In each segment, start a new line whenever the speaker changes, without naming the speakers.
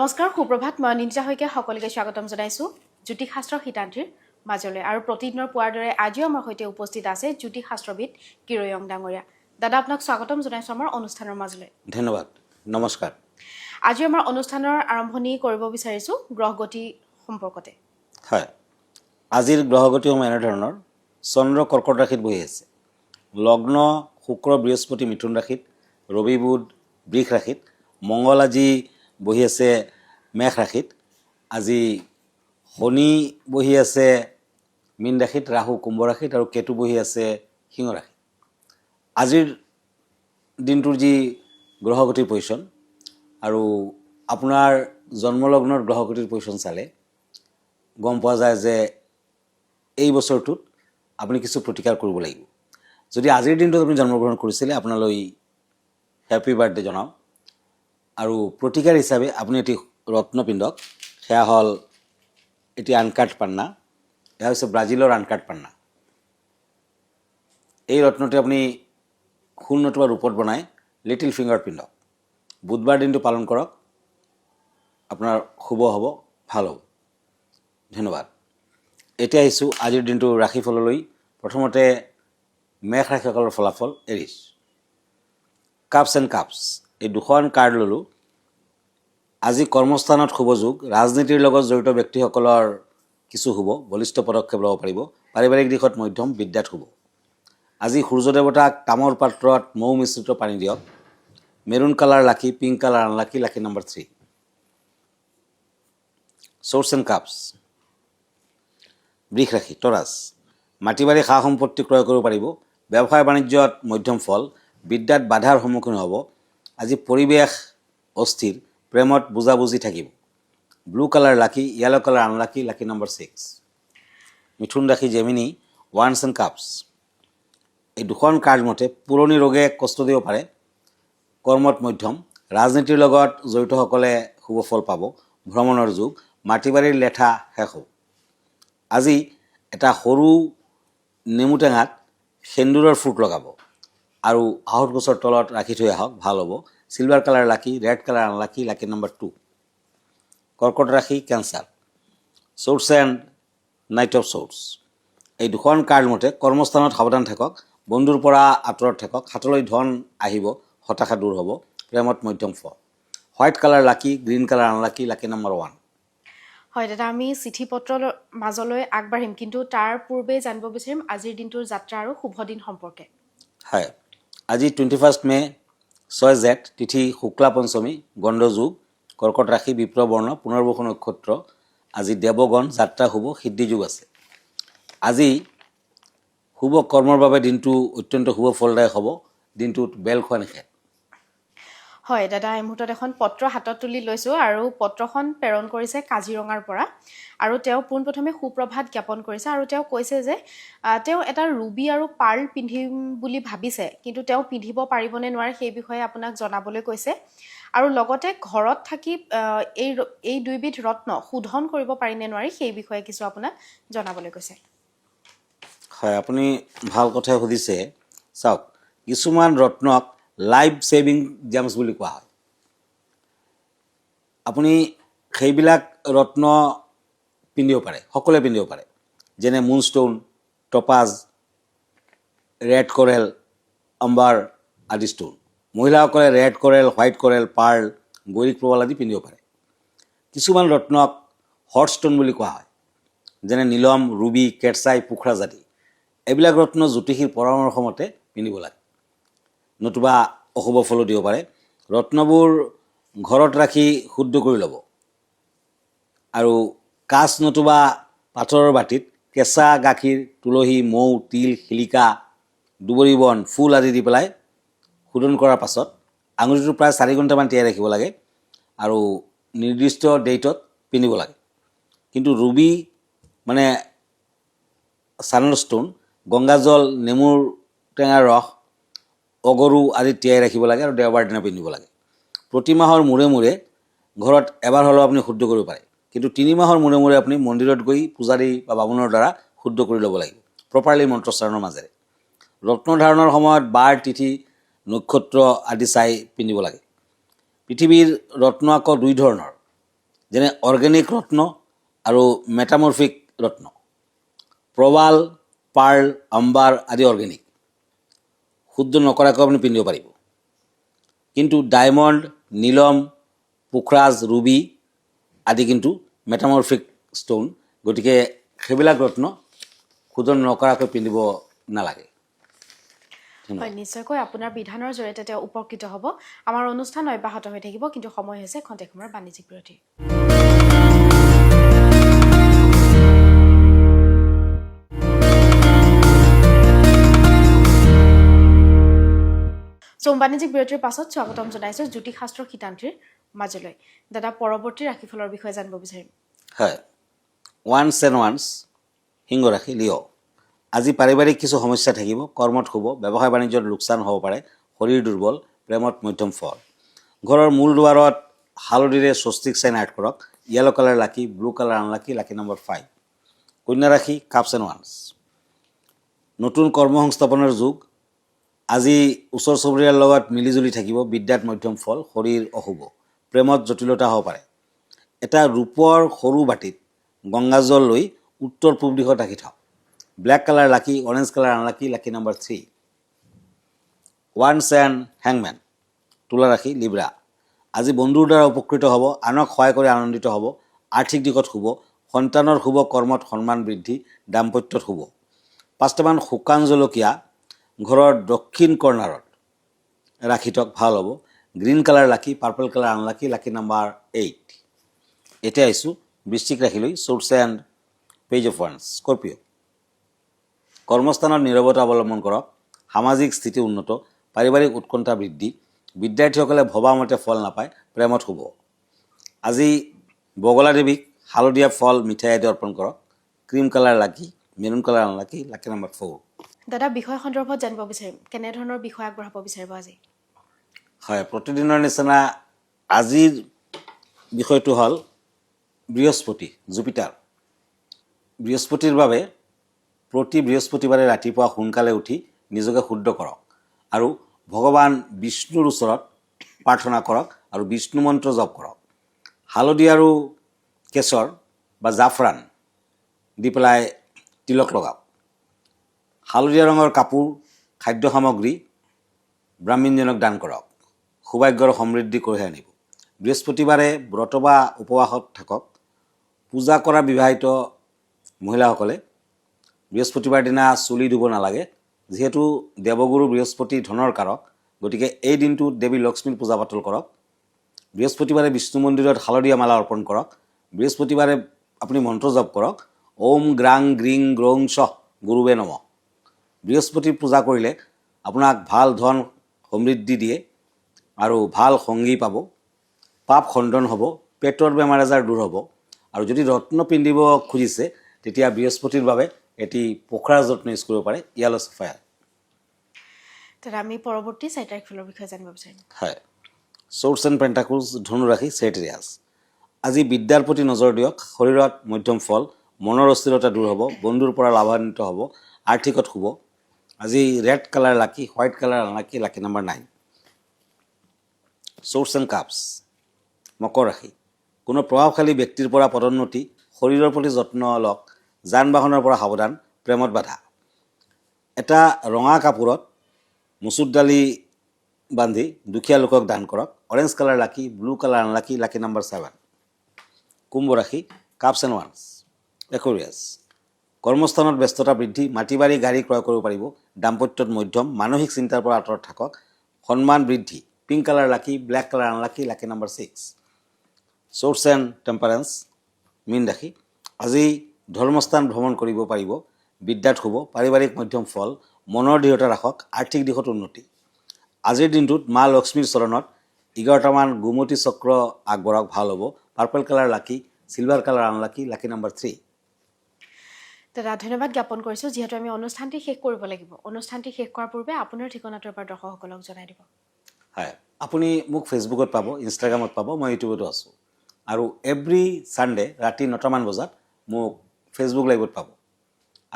নমস্কাৰ সুপ্ৰভাত মই নিঞ্জা হৈকে সকলোকে স্বাগতম জনাইছো জ্যোতিষ শাস্ত্ৰ হিতান্তিৰ মাজলৈ আৰু প্ৰতিদিনৰ পুৱাৰ দৰে আজিও আমাৰ সৈতে উপস্থিত আছে জ্যোতিষ শাস্ত্ৰবিদ কিৰয়ং ডাঙৰীয়া দাদা আপোনাক স্বাগতম জনাইছো আমাৰ অনুষ্ঠানৰ মাজলৈ
ধন্যবাদ নমস্কাৰ
আজি আমাৰ অনুষ্ঠানৰ আৰম্ভণি কৰিব বিচাৰিছো গ্ৰহগতি সম্পৰ্কতে
হয় আজিৰ গ্ৰহগতি এনে ধৰণৰ চন্দ্ৰ কৰ্কট ৰাশিত বহি আছে লগ্ন শুক্ৰ বৃহস্পতি মিথুন ৰাশিত ৰবি বুধ বৃষ ৰাশিত মঙ্গল আজি বহি আছে মেষ ৰাশিত আজি শনি বহি আছে মীন ৰাশিত ৰাহু কুম্ভ ৰাশিত আৰু কেতু বহি আছে সিংহ ৰাশিত আজিৰ দিনটোৰ যি গ্ৰহগতিৰ পজিশ্যন আৰু আপোনাৰ জন্মলগ্নৰ গ্ৰহগতিৰ পজিশ্যন চালে গম পোৱা যায় যে এই বছৰটোত আপুনি কিছু প্ৰতিকাৰ কৰিব লাগিব যদি আজিৰ দিনটোত আপুনি জন্মগ্ৰহণ কৰিছিলে আপোনালৈ হেপী বাৰ্থডে জনাওঁ আৰু প্ৰতিকাৰ হিচাপে আপুনি এটি ৰত্ন পিন্ধক সেয়া হ'ল এটি আনকাট পান্না এয়া হৈছে ব্ৰাজিলৰ আনকাট পান্না এই ৰত্নটি আপুনি সোণ নতুবা ৰূপত বনাই লিটিল ফিংগাৰত পিন্ধক বুধবাৰ দিনটো পালন কৰক আপোনাৰ শুভ হ'ব ভাল হ'ব ধন্যবাদ এতিয়া আহিছোঁ আজিৰ দিনটো ৰাশিফললৈ প্ৰথমতে মেষ ৰাশিসকলৰ ফলাফল এৰিছ কাপছ এণ্ড কাপছ এই দুখন কাৰ্ড ল'লোঁ আজি কৰ্মস্থানত শুভ যোগ ৰাজনীতিৰ লগত জড়িত ব্যক্তিসকলৰ কিছু শুভ বলিষ্ঠ পদক্ষেপ ল'ব পাৰিব পাৰিবাৰিক দিশত মধ্যম বিদ্যাত শুভ আজি সূৰ্য দেৱতাক তামৰ পাত্ৰত মৌ মিশ্ৰিত পানী দিয়ক maroon colour lucky pink colour unlucky lucky number 3 source and cups বৃষ ৰাশি তৰাছ মাটি বাৰী সা সম্পত্তি ক্ৰয় কৰিব পাৰিব ব্যৱসায় বাণিজ্যত মধ্যম ফল বিদ্যাত বাধাৰ সন্মুখীন হ'ব আজি পৰিৱেশ অস্থিৰ প্ৰেমত বুজাবুজি থাকিব ব্লু কালাৰ লাকি yellow colour unlucky lucky number 6 মিথুন ৰাশি জেমিনি ওৱান্স এণ্ড কাপছ এই দুখন কাৰ্ড মতে পুৰণি ৰোগে কষ্ট দিব পাৰে কৰ্মত মধ্যম ৰাজনীতিৰ লগত জড়িতসকলে শুভ ফল পাব ভ্ৰমণৰ যুগ মাটি বাৰীৰ লেঠা শেষ হ'ব আজি এটা সৰু নেমু টেঙাত সেন্দুৰৰ ফুট লগাব আৰু আহঁত গছৰ তলত ৰাখি থৈ আহক ভাল হ'ব চিলভাৰ কালাৰ লাকি red colour unlucky lucky number 2 কৰ্কট ৰাশি cancer source and night of source এই দুখন কাৰ্ড মতে কৰ্মস্থানত সাৱধান থাকক বন্ধুৰ পৰা আঁতৰত থাকক হাতলৈ ধন আহিব হতাশা দূৰ হ'ব প্ৰেমত মধ্যম ফল হোৱাইট কালাৰ লাকি green colour unlucky lucky number 1
হয় দাদা আমি চিঠি পত্ৰৰ মাজলৈ আগবাঢ়িম কিন্তু তাৰ পূৰ্বে জানিব বিচাৰিম আজিৰ দিনটোৰ যাত্ৰা আৰু শুভ দিন সম্পৰ্কে
হয় আজি 21 মে 6 জেঠ তিথি শুক্লা পঞ্চমী গণ্ড যুগ কৰ্কট ৰাশি বিপ্ৰ বৰ্ণ পুনৰ্বসু নক্ষত্ৰ আজি দেৱগণ যাত্ৰা শুভ সিদ্ধি যুগ আছে আজি শুভ কৰ্মৰ বাবে দিনটো অত্যন্ত শুভ ফলদায়ক হ'ব দিনটোত বেল খোৱা নিষেধ
হয় দাদা এই মুহূৰ্তত এখন পত্ৰ হাতত তুলি লৈছোঁ আৰু পত্ৰখন প্ৰেৰণ কৰিছে কাজিৰঙাৰ পৰা আৰু তেওঁ পোনপ্ৰথমে সুপ্ৰভাত জ্ঞাপন কৰিছে আৰু তেওঁ কৈছে যে তেওঁ এটা ৰুবি আৰু পাৰ্ল পিন্ধিম বুলি ভাবিছে কিন্তু তেওঁ পিন্ধিব পাৰিবনে নোৱাৰে সেই বিষয়ে আপোনাক জনাবলৈ কৈছে আৰু লগতে ঘৰত থাকি এই দুইবিধ ৰত্ন শোধন কৰিব পাৰিনে নোৱাৰি সেই বিষয়ে কিছু আপোনাক জনাবলৈ কৈছে
হয় আপুনি ভাল কথা সুধিছে চাওক কিছুমান ৰত্নক লাইফ সেভিং জেমছ বুলি কোৱা হয় আপুনি সেইবিলাক ৰত্ন পিন্ধিব পাৰে সকলোৱে পিন্ধিব পাৰে যেনে মুনষ্টোন টপাজ ৰেড কৰেল আম্বাৰ আদি ষ্টোন মহিলাসকলে ৰেড কৰেল হোৱাইট কৰেল পাৰ্ল গৈৰিক প্ৰবাল আদি পিন্ধিব পাৰে কিছুমান ৰত্নক হট ষ্টোন বুলি কোৱা হয় যেনে নীলম ৰুবি কেটছাই পোখৰাজ আদি এইবিলাক ৰত্ন জ্যোতিষীৰ পৰামৰ্শ মতে পিন্ধিব লাগে নতুবা অশুভ ফলো দিব পাৰে ৰত্নবোৰ ঘৰত ৰাখি শুদ্ধ কৰি ল'ব আৰু কাঁচ নতুবা পাথৰৰ বাটিত কেঁচা গাখীৰ তুলসী মৌ তিল শিলিকা দুবৰি বন ফুল আদি দি পেলাই শোধন কৰাৰ পাছত আঙুলিটো প্ৰায় 4 ঘণ্টামান তিয়াই ৰাখিব লাগে আৰু নিৰ্দিষ্ট ডেটত পিন্ধিব লাগে কিন্তু ৰুবি মানে ছানৰ ষ্টোন গংগাজল নেমুৰ টেঙাৰ ৰস অগৰু আদি তিয়াই ৰাখিব লাগে আৰু দেওবাৰ দিনা পিন্ধিব লাগে প্ৰতি মাহৰ মূৰে মূৰে ঘৰত এবাৰ হ'লেও আপুনি শুদ্ধ কৰিব পাৰে কিন্তু 3 মাহৰ মূৰে মূৰে আপুনি মন্দিৰত গৈ পূজাৰী বা বামুণৰ দ্বাৰা শুদ্ধ কৰি ল'ব লাগিব প্ৰপাৰলি মন্ত্ৰোচ্চাৰণৰ মাজেৰে ৰত্ন ধাৰণৰ সময়ত বাৰ তিথি নক্ষত্ৰ আদি চাই পিন্ধিব লাগে পৃথিৱীৰ ৰত্ন আকৌ দুই ধৰণৰ যেনে অৰ্গেনিক ৰত্ন আৰু মেটামৰ্ফিক ৰত্ন, প্ৰবাল, পাৰ্ল, আম্বাৰ আদি অৰ্গেনিক, শুদ্ধ নকৰাকৈ আপুনি পিন্ধিব পাৰিব। কিন্তু ডায়মণ্ড, নীলম, পোখৰাজ, ৰুবি আদি কিন্তু মেটামৰ্ফিক ষ্টোন, গতিকে সেইবিলাক ৰত্ন শোধন নকৰাকৈ পিন্ধিব নালাগে।
হয়, নিশ্চয়কৈ আপোনাৰ বিধানৰ জৰিয়তে তেওঁ উপকৃত হ'ব। আমাৰ অনুষ্ঠান অব্যাহত হৈ থাকিব, কিন্তু সময় হৈছে খন্তেক সময়ৰ বাণিজ্যিক বিৰতি। বাণিজ্যিক বিৰতিৰ পাছত স্বাগতম জনাইছোঁ জ্যোতিষশাস্ত্ৰ শিতান্ত্ৰীৰ মাজলৈ। দাদা, পৰৱৰ্তী ৰাশিফলৰ বিষয়ে জানিব বিচাৰিম।
হয়, ওৱান্স এণ্ড ওৱান্স সিংহ ৰাশি, লিঅ'। আজি পাৰিবাৰিক কিছু সমস্যা থাকিব, কৰ্মত শুভ, ব্যৱসায় বাণিজ্যত লোকচান হ'ব পাৰে, শৰীৰ দুৰ্বল, প্ৰেমত মধ্যম ফল। ঘৰৰ মূল দুৱাৰত হালধিৰে স্বস্তিক চাইন আৰ্ট কৰক। য়েলো কালাৰ লাকি, blue colour unlucky, lucky number 5। কন্যা ৰাশি, কাপছ এণ্ড ওৱান্স। নতুন কৰ্ম সংস্থাপনৰ যুগ। আজি ওচৰ চুবুৰীয়াৰ লগত মিলিজুলি থাকিব, বিদ্যাত মধ্যম ফল, শৰীৰ অশুভ, প্ৰেমত জটিলতা হ'ব পাৰে। এটা ৰূপৰ সৰু বাটিত গংগাজল লৈ উত্তৰ পূব দিশত ৰাখি থওক। Black colour lucky, orange colour unlucky, lucky number 3। Once and হেংমেন। তুলা ৰাশি, লিব্ৰা। আজি বন্ধুৰ দ্বাৰা উপকৃত হ'ব, আনক সহায় কৰি আনন্দিত হ'ব, আৰ্থিক দিশত শুভ, সন্তানৰ শুভ, কৰ্মত সন্মান বৃদ্ধি, দাম্পত্যত শুভ। 5টামান শুকান জলকীয়া ঘৰৰ দক্ষিণ কৰ্ণাৰত ৰাখি থওক, ভাল হ'ব। Green colour lucky, purple colour unlucky, lucky number 8। এতিয়া আহিছোঁ বৃশ্চিক ৰাশিলৈ, চ'ৰ্চ এণ্ড পেজ অফ ওৱান্স। স্কৰ্পিঅ'। কৰ্মস্থানত নীৰৱতা অৱলম্বন কৰক, সামাজিক স্থিতি উন্নত, পাৰিবাৰিক উৎকণ্ঠা বৃদ্ধি, বিদ্যাৰ্থীসকলে ভবামতে ফল নাপায়, প্ৰেমত শুভ। আজি বগলা দেৱীক হালধীয়া ফল মিঠাই আদি অৰ্পণ কৰক। ক্ৰীম কালাৰ লাকি, maroon colour unlucky, lucky number 4।
দাদা, বিষয় সন্দৰ্ভত জানিব বিচাৰিম, কেনেধৰণৰ বিষয় আগবঢ়াব বিচাৰিব আজি?
হয়, প্ৰতিদিনৰ নিচিনা আজিৰ বিষয়টো হ'ল বৃহস্পতি, জুপিটাৰ। বৃহস্পতিৰ বাবে প্ৰতি বৃহস্পতিবাৰে ৰাতিপুৱা সোনকালে উঠি নিজকে শুদ্ধ কৰক আৰু ভগৱান বিষ্ণুৰ ওচৰত প্ৰাৰ্থনা কৰক আৰু বিষ্ণু মন্ত্ৰ জপ কৰক। হালধি আৰু কেশৰ বা জাফৰান দি পেলাই তিলক লগাওক। হালধীয়া ৰঙৰ কাপোৰ, খাদ্য সামগ্ৰী ব্ৰাহ্মণজনক দান কৰক। সৌভাগ্যৰ সমৃদ্ধি কঢ়িয়াই আনিব। বৃহস্পতিবাৰে ব্ৰত বা উপবাসত থাকক। পূজা কৰা বিবাহিত মহিলাসকলে বৃহস্পতিবাৰ দিনা চুলি ধুব নালাগে, যিহেতু দেৱগুৰু বৃহস্পতি ধনৰ কাৰক, গতিকে এই দিনটোত দেৱী লক্ষ্মীৰ পূজা পাতল কৰক। বৃহস্পতিবাৰে বিষ্ণু মন্দিৰত হালধীয়া মালা অৰ্পণ কৰক। বৃহস্পতিবাৰে আপুনি মন্ত্ৰ জপ কৰক, ওম গ্ৰাং গ্ৰীং গ্ৰৌং ছ গুৰুৱে নমঃ। বৃহস্পতিৰ পূজা কৰিলে আপোনাক ভাল ধন সমৃদ্ধি দিয়ে আৰু ভাল সংগী পাব, পাপ খণ্ডন হ'ব, পেটৰ বেমাৰ আজাৰ দূৰ হ'ব। আৰু যদি ৰত্ন পিন্ধিব খুজিছে তেতিয়া বৃহস্পতিৰ বাবে এটি পোখৰাজ ৰত্ন ইউজ কৰিব পাৰে, য়েলো চাফায়াৰ।
দাদা, আমি পৰৱৰ্তী 4 তাৰিখৰ বিষয়ে জানিব বিচাৰিম।
হয়, চ'ৰ্চ এণ্ড পেণ্টাকুলছ, ধনু ৰাশি, চেটেৰিয়াছ। আজি বিদ্যাৰ প্ৰতি নজৰ দিয়ক, শৰীৰত মধ্যম ফল, মনৰ অস্থিৰতা দূৰ হ'ব, বন্ধুৰ পৰা লাভান্বিত হ'ব, আৰ্থিকত শুভ। আজি red colour lucky, white colour unlucky, lucky number 9। Church and cups, মকৰ ৰাশি। কোনো প্ৰভাৱশালী ব্যক্তিৰ পৰা পদোন্নতি, শৰীৰৰ প্ৰতি যত্ন লওক, যান বাহনৰ পৰা সাৱধান, প্ৰেমত বাধা। এটা ৰঙা কাপোৰত মচুৰ দালি বান্ধি দুখীয়া লোকক দান কৰক। অৰেঞ্জ কালাৰ লাকি, blue colour unlucky, lucky number 7। কুম্ভ ৰাশি, কাপছ এণ্ড ওৱান্স। একুৰিয়াছ। কৰ্মস্থানত ব্যস্ততা বৃদ্ধি, মাটি বাৰী গাড়ী ক্ৰয় কৰিব পাৰিব, দাম্পত্যত মধ্যম, মানসিক চিন্তাৰ পৰা আঁতৰত থাকক, সন্মান বৃদ্ধি। Pink colour lucky, black colour unlucky, lucky number 6। Church and temperance, মীন ৰাশি। আজি ধৰ্মস্থান ভ্ৰমণ কৰিব পাৰিব, বিদ্যাত শুভ, পাৰিবাৰিক মধ্যম ফল, মনৰ দৃঢ়তা ৰাখক, আৰ্থিক দিশত উন্নতি। আজিৰ দিনটোত মা লক্ষ্মীৰ চৰণত 11টামান গোমতী চক্ৰ আগবঢ়াওক, ভাল হ'ব। পাৰ্পল কালাৰ লাকি, silver colour unlucky, lucky number 3।
দাদা, ধন্যবাদ জ্ঞাপন কৰিছোঁ। যিহেতু আমি অনুষ্ঠানটি শেষ কৰিব লাগিব, অনুষ্ঠানটি শেষ কৰাৰ পূৰ্বে আপোনাৰ ঠিকনাটো এবাৰ দৰ্শকসকলক জনাই দিব।
হয়, আপুনি মোক ফেচবুকত পাব, ইনষ্টাগ্ৰামত পাব, মই ইউটিউবতো আছোঁ। আৰু এভৰি ছানডে ৰাতি 9টামান বজাত মোক ফেচবুক লাইভত পাব।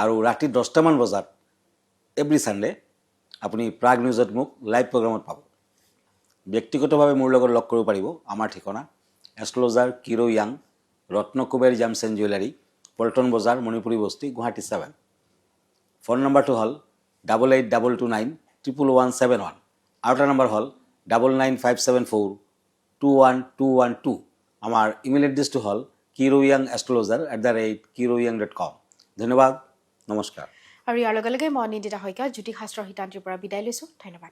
আৰু ৰাতি 10টামান বজাত এভৰি ছানডে আপুনি প্ৰাগ নিউজত মোক লাইভ প্ৰগ্ৰামত পাব। ব্যক্তিগতভাৱে মোৰ লগত লগ কৰিব পাৰিব। আমাৰ ঠিকনা astrologer Kiro Yang, Ratnakuber gems and jewellery, Paltan Bazaar, Manipuri বস্তি, গুৱাহাটী 7। ফোন নম্বৰটো হ'ল 8822911171। আৰু এটা নম্বৰ হ'ল 9957421212। আমাৰ ইমেইল এড্ৰেছটো হ'ল kiroyangastrologer@kiroyang.com। ধন্যবাদ, নমস্কাৰ।
আৰু ইয়াৰ লগে লগে মই নিদিতা শইকীয়া জ্যোতিষশাস্ত্ৰ শিতান্তিৰ পৰা বিদায় লৈছোঁ। ধন্যবাদ।